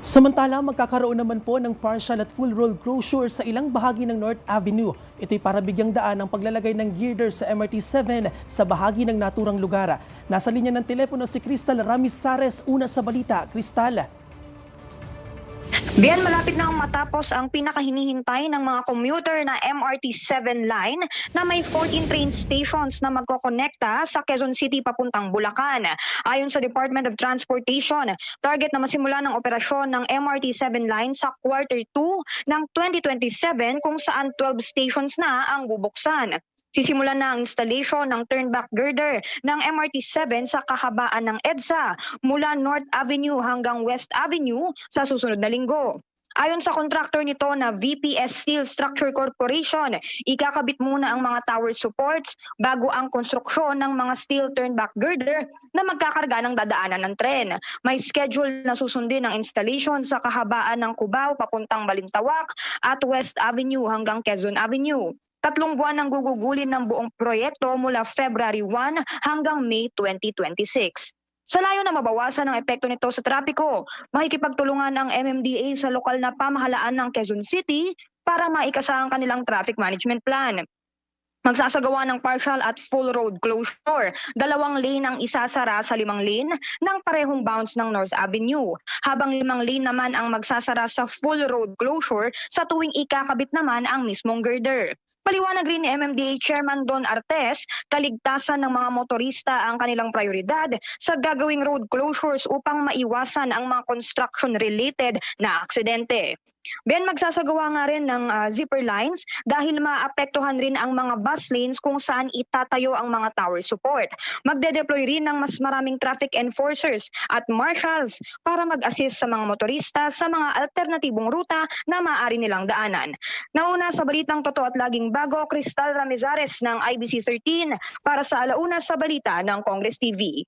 Samantala, magkakaroon naman po ng partial at full road closure sa ilang bahagi ng North Avenue. Ito'y para bigyang daan ang paglalagay ng girder sa MRT-7 sa bahagi ng naturang lugar. Nasa linya ng telepono si Crystal Ramizares, una sa balita. Crystal. Bien, malapit na ang matapos ang pinakahinihintay ng mga commuter na MRT-7 line na may 14 train stations na magkokonekta sa Quezon City papuntang Bulacan. Ayon sa Department of Transportation, target na masimula ng operasyon ng MRT-7 line sa quarter 2 ng 2027 kung saan 12 stations na ang bubuksan. Sisimulan na ang installation ng turnback girder ng MRT-7 sa kahabaan ng EDSA mula North Avenue hanggang West Avenue sa susunod na linggo. Ayon sa kontraktor nito na VPS Steel Structure Corporation, ikakabit muna ang mga tower supports bago ang konstruksyon ng mga steel turnback girder na magkakarga ng dadaanan ng tren. May schedule na susundin ang installation sa kahabaan ng Cubao papuntang Balintawak at West Avenue hanggang Quezon Avenue. 3 buwan ang gugugulin ng buong proyekto mula February 1 hanggang May 2026. Sa layo na mabawasan ang epekto nito sa trapiko, makikipagtulungan ang MMDA sa lokal na pamahalaan ng Quezon City para maikasa ang kanilang traffic management plan. Magsasagawa ng partial at full road closure. 2 lane ang isasara sa 5 lane ng parehong bounds ng North Avenue, habang 5 lane naman ang magsasara sa full road closure sa tuwing ikakabit naman ang mismong girder. Paliwanag rin ni MMDA Chairman Don Artes, kaligtasan ng mga motorista ang kanilang prioridad sa gagawing road closures upang maiwasan ang mga construction-related na aksidente. Ben, magsasagawa nga rin ng zipper lines dahil maapektuhan rin ang mga bus lanes kung saan itatayo ang mga tower support. Magde-deploy rin ng mas maraming traffic enforcers at marshals para mag-assist sa mga motorista sa mga alternatibong ruta na maaari nilang daanan. Nauna sa balitang totoo at laging bago, Crystal Ramizares ng IBC 13 para sa Alauna sa Balita ng Congress TV.